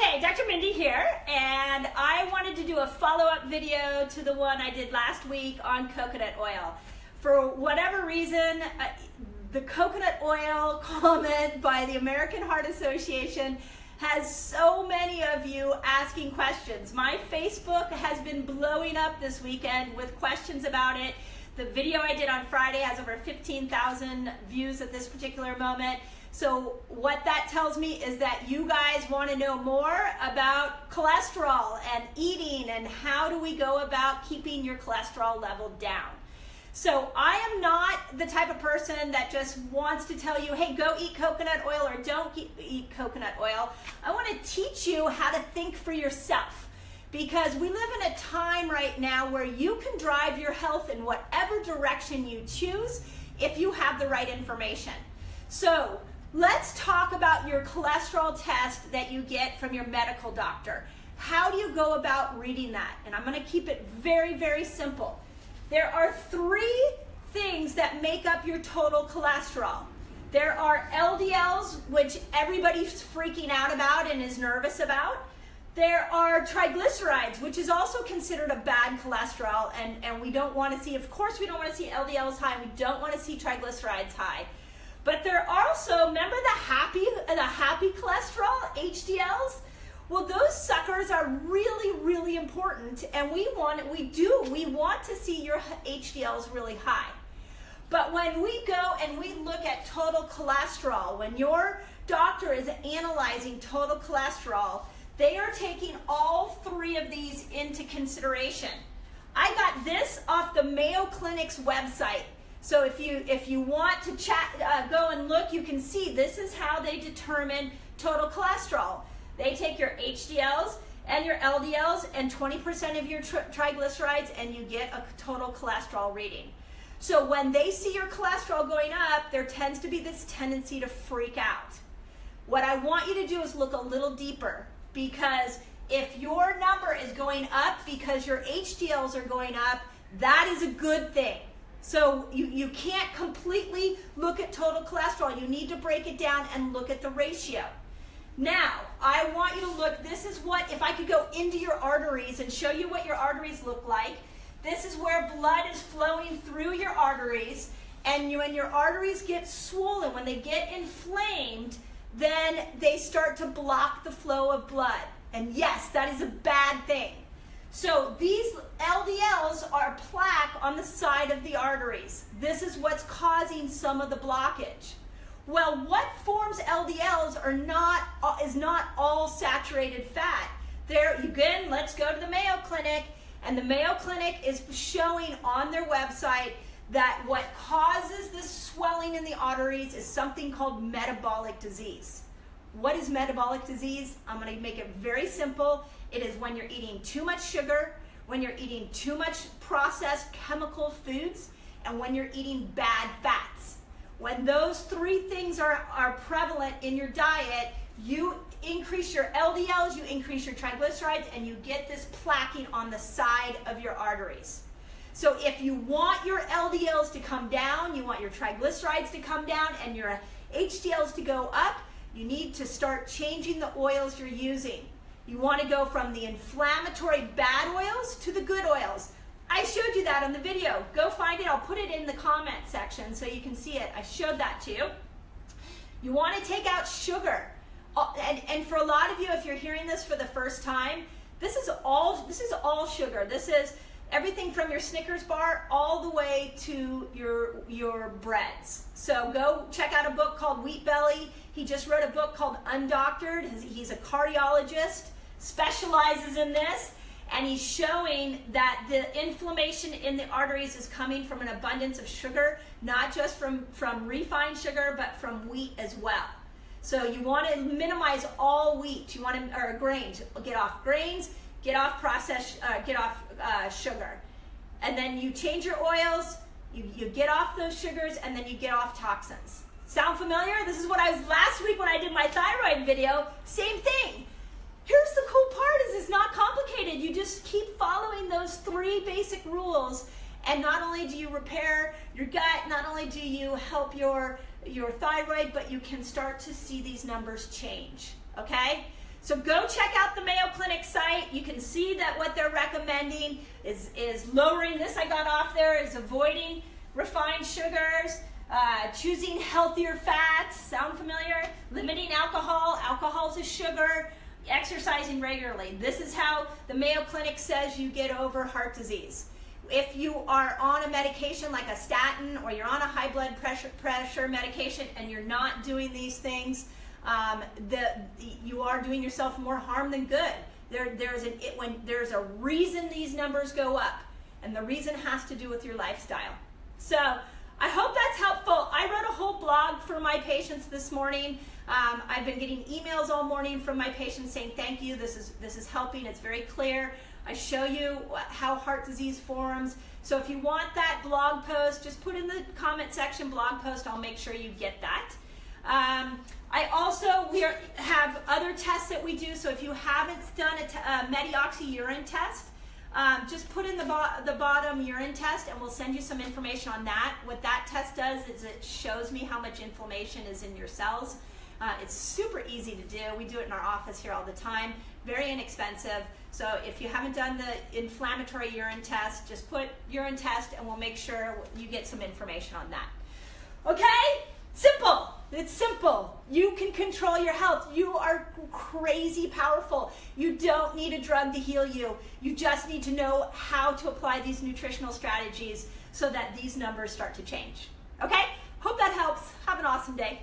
Okay, Dr. Mindy here, and I wanted to do a follow-up video to the one I did last week on coconut oil. For whatever reason, the coconut oil comment by the American Heart Association has so many of you asking questions. My Facebook has been blowing up this weekend with questions about it. The video I did on Friday has over 15,000 views at this particular moment. So what that tells me is that you guys want to know more about cholesterol and eating and how do we go about keeping your cholesterol level down. So I am not the type of person that just wants to tell you, hey, go eat coconut oil or don't eat coconut oil. I want to teach you how to think for yourself, because we live in a time right now where you can drive your health in whatever direction you choose if you have the right information. So let's talk about your cholesterol test that you get from your medical doctor. How do you go about reading that? And I'm going to keep it very, very simple. There are three things that make up your total cholesterol. There are LDLs, which everybody's freaking out about and is nervous about. There are triglycerides, which is also considered a bad cholesterol, and we don't want to see, of course we don't want to see LDLs high, and we don't want to see triglycerides high. But there are also, remember the happy cholesterol, HDLs? Well, those suckers are really, really important, and we want to see your HDLs really high. But when we go and we look at total cholesterol, when your doctor is analyzing total cholesterol, they are taking all three of these into consideration. I got this off the Mayo Clinic's website. So if you want to go and look, you can see this is how they determine total cholesterol. They take your HDLs and your LDLs and 20% of your triglycerides, and you get a total cholesterol reading. So when they see your cholesterol going up, there tends to be this tendency to freak out. What I want you to do is look a little deeper, because if your number is going up because your HDLs are going up, that is a good thing. So you can't completely look at total cholesterol. You need to break it down and look at the ratio. Now, I want you to look, this is what, if I could go into your arteries and show you what your arteries look like, this is where blood is flowing through your arteries, and when your arteries get swollen, when they get inflamed, then they start to block the flow of blood. And yes, that is a bad thing. So these LDLs are plaque on the side of the arteries. This is what's causing some of the blockage. Well, what forms LDLs is not all saturated fat. There, again, let's go to the Mayo Clinic, and the Mayo Clinic is showing on their website that what causes this swelling in the arteries is something called metabolic disease. What is metabolic disease? I'm going to make it very simple. It is when you're eating too much sugar, when you're eating too much processed chemical foods, and when you're eating bad fats. When those three things are prevalent in your diet, you increase your LDLs, you increase your triglycerides, and you get this plaquing on the side of your arteries. So if you want your LDLs to come down, you want your triglycerides to come down, and your HDLs to go up, you need to start changing the oils you're using. You want to go from the inflammatory bad oils to the good oils. I showed you that on the video. Go find it. I'll put it in the comment section so you can see it. I showed that to you. You want to take out sugar. And for a lot of you, if you're hearing this for the first time, this is all sugar. This is everything from your Snickers bar all the way to your breads. So go check out a book called Wheat Belly. He just wrote a book called Undoctored. He's a cardiologist, specializes in this, and he's showing that the inflammation in the arteries is coming from an abundance of sugar, not just from refined sugar, but from wheat as well. So you want to minimize all wheat. You want to, or grains. Get off grains. Get off processed. Get off sugar, and then you change your oils. You get off those sugars, and then you get off toxins. Sound familiar? This is what I was last week when I did my thyroid video. Same thing. Here's the cool part: is it's not complicated. You just keep following those three basic rules, and not only do you repair your gut, not only do you help your thyroid, but you can start to see these numbers change. Okay? So go check out the Mayo Clinic site. You can see that what they're recommending is lowering, this I got off there, is avoiding refined sugars, choosing healthier fats, sound familiar? Limiting alcohol, alcohol's a sugar, exercising regularly. This is how the Mayo Clinic says you get over heart disease. If you are on a medication like a statin, or you're on a high blood pressure medication and you're not doing these things, you are doing yourself more harm than good. There's a reason these numbers go up, and the reason has to do with your lifestyle. So I hope that's helpful. I wrote a whole blog for my patients this morning. I've been getting emails all morning from my patients saying thank you. This is helping. It's very clear. I show you how heart disease forms. So if you want that blog post, just put in the comment section blog post. I'll make sure you get that. We have other tests that we do. So if you haven't done a Medioxy urine test, just put in the bottom urine test, and we'll send you some information on that. What that test does is it shows me how much inflammation is in your cells. It's super easy to do. We do it in our office here all the time. Very inexpensive. So if you haven't done the inflammatory urine test, just put urine test, and we'll make sure you get some information on that. Okay? Simple. It's simple. You can control your health. You are crazy powerful. You don't need a drug to heal you. You just need to know how to apply these nutritional strategies so that these numbers start to change. Okay? Hope that helps. Have an awesome day.